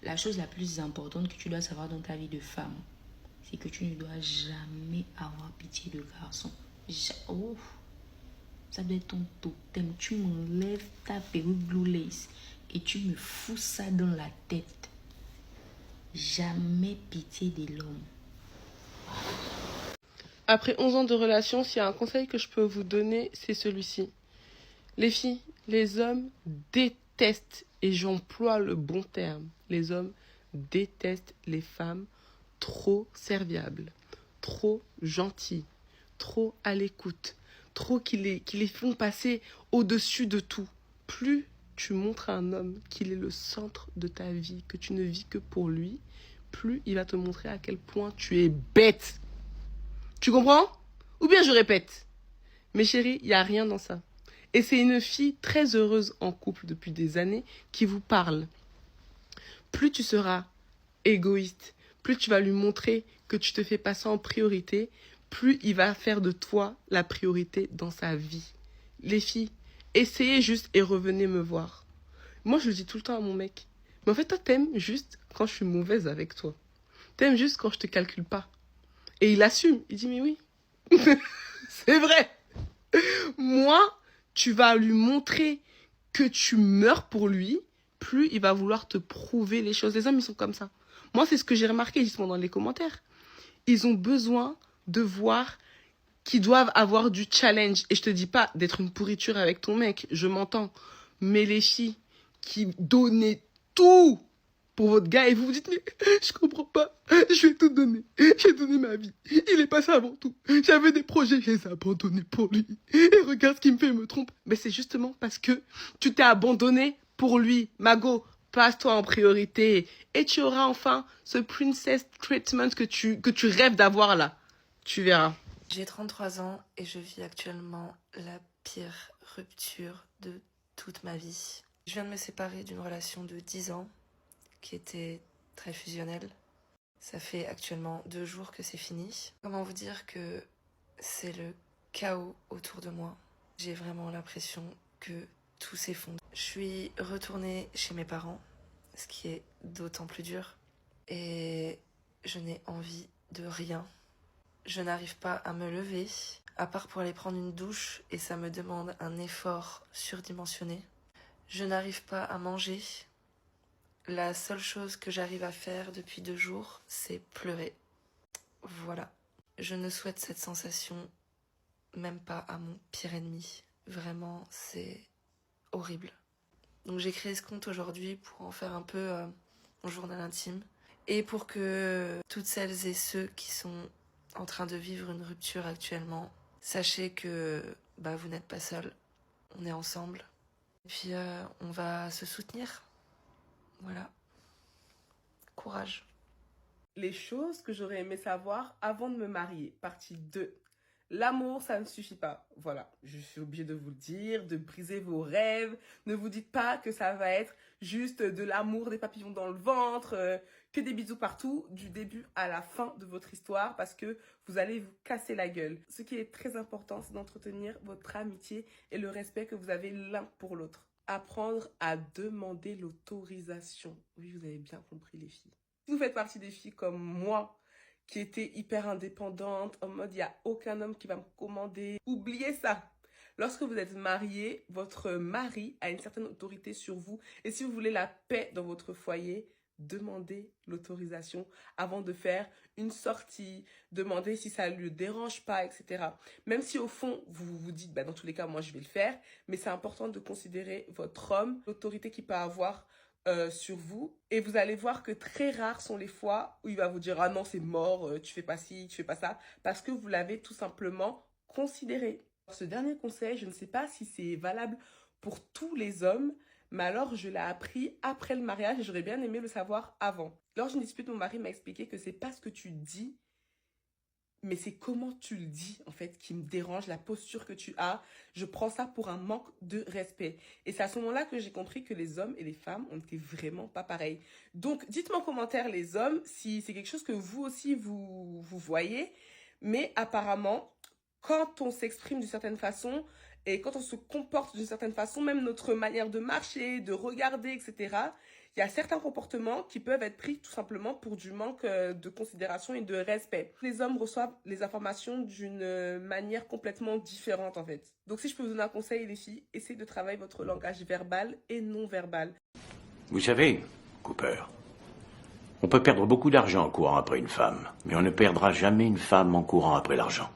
La chose la plus importante que tu dois savoir dans ta vie de femme, c'est que tu ne dois jamais avoir pitié de garçon. Oh, ça doit être ton totem. Tu m'enlèves ta perruque blue lace et tu me fous ça dans la tête. Jamais pitié de l'homme. Après 11 ans de relation, s'il y a un conseil que je peux vous donner, c'est celui-ci. Les filles, les hommes détestent, et j'emploie le bon terme, les hommes détestent les femmes trop serviables, trop gentilles, trop à l'écoute, trop qui les font passer au-dessus de tout. Plus tu montres à un homme qu'il est le centre de ta vie, que tu ne vis que pour lui, plus il va te montrer à quel point tu es bête. Tu comprends? Ou bien je répète. Mes chéris, il n'y a rien dans ça. Et c'est une fille très heureuse en couple depuis des années qui vous parle. Plus tu seras égoïste, plus tu vas lui montrer que tu te fais passer en priorité, plus il va faire de toi la priorité dans sa vie. Les filles, essayez juste et revenez me voir. Moi, je le dis tout le temps à mon mec. Mais en fait, toi, t'aimes juste quand je suis mauvaise avec toi. T'aimes juste quand je te calcule pas. Et il assume. Il dit, mais oui. C'est vrai. Moi, tu vas lui montrer que tu meurs pour lui, plus il va vouloir te prouver les choses. Les hommes, ils sont comme ça. Moi, c'est ce que j'ai remarqué justement dans les commentaires. Ils ont besoin de voir qu'ils doivent avoir du challenge. Et je te dis pas d'être une pourriture avec ton mec, je m'entends. Mais les filles qui donnaient tout pour votre gars et vous vous dites, mais je comprends pas, je vais tout donner, j'ai donné ma vie, il est passé avant tout, j'avais des projets, je les ai abandonnés pour lui, et regarde ce qui me fait me tromper. Mais c'est justement parce que tu t'es abandonné pour lui. Mago, passe-toi en priorité et tu auras enfin ce princess treatment que tu rêves d'avoir là. Tu verras. J'ai 33 ans et je vis actuellement la pire rupture de toute ma vie. Je viens de me séparer d'une relation de 10 ans qui était très fusionnelle. Ça fait actuellement 2 jours que c'est fini. Comment vous dire que c'est le chaos autour de moi. J'ai vraiment l'impression que tout s'effondre. Je suis retournée chez mes parents, ce qui est d'autant plus dur. Et je n'ai envie de rien. Je n'arrive pas à me lever, à part pour aller prendre une douche, et ça me demande un effort surdimensionné. Je n'arrive pas à manger. La seule chose que j'arrive à faire depuis 2 jours, c'est pleurer. Voilà. Je ne souhaite cette sensation même pas à mon pire ennemi. Vraiment, c'est horrible. Donc j'ai créé ce compte aujourd'hui pour en faire un peu mon journal intime. Et pour que toutes celles et ceux qui sont en train de vivre une rupture actuellement, sachez que vous n'êtes pas seuls. On est ensemble. Et puis on va se soutenir. Voilà. Courage. Les choses que j'aurais aimé savoir avant de me marier. Partie 2. L'amour, ça ne suffit pas. Voilà, je suis obligée de vous le dire, de briser vos rêves. Ne vous dites pas que ça va être juste de l'amour, des papillons dans le ventre, que des bisous partout, du début à la fin de votre histoire, parce que vous allez vous casser la gueule. Ce qui est très important, c'est d'entretenir votre amitié et le respect que vous avez l'un pour l'autre. Apprendre à demander l'autorisation. Oui, vous avez bien compris les filles. Si vous faites partie des filles comme moi, qui était hyper indépendante, en mode il n'y a aucun homme qui va me commander. Oubliez ça. Lorsque vous êtes marié, votre mari a une certaine autorité sur vous. Et si vous voulez la paix dans votre foyer, demandez l'autorisation avant de faire une sortie, demandez si ça ne le dérange pas, etc. Même si au fond, vous vous dites, dans tous les cas, moi je vais le faire, mais c'est important de considérer votre homme, l'autorité qu'il peut avoir sur vous, et vous allez voir que très rares sont les fois où il va vous dire ah non c'est mort, tu fais pas ci, tu fais pas ça, parce que vous l'avez tout simplement considéré. Ce dernier conseil, je ne sais pas si c'est valable pour tous les hommes, mais alors je l'ai appris après le mariage et j'aurais bien aimé le savoir avant. Lors d'une dispute, mon mari m'a expliqué que c'est pas ce que tu dis, mais c'est comment tu le dis, en fait, qui me dérange, la posture que tu as. Je prends ça pour un manque de respect. Et c'est à ce moment-là que j'ai compris que les hommes et les femmes, on n'était vraiment pas pareils. Donc, dites-moi en commentaire, les hommes, si c'est quelque chose que vous aussi, vous voyez. Mais apparemment, quand on s'exprime d'une certaine façon et quand on se comporte d'une certaine façon, même notre manière de marcher, de regarder, etc., Il y a certains comportements qui peuvent être pris tout simplement pour du manque de considération et de respect. Les hommes reçoivent les informations d'une manière complètement différente en fait. Donc si je peux vous donner un conseil les filles, essayez de travailler votre langage verbal et non verbal. Vous savez, Cooper, on peut perdre beaucoup d'argent en courant après une femme, mais on ne perdra jamais une femme en courant après l'argent.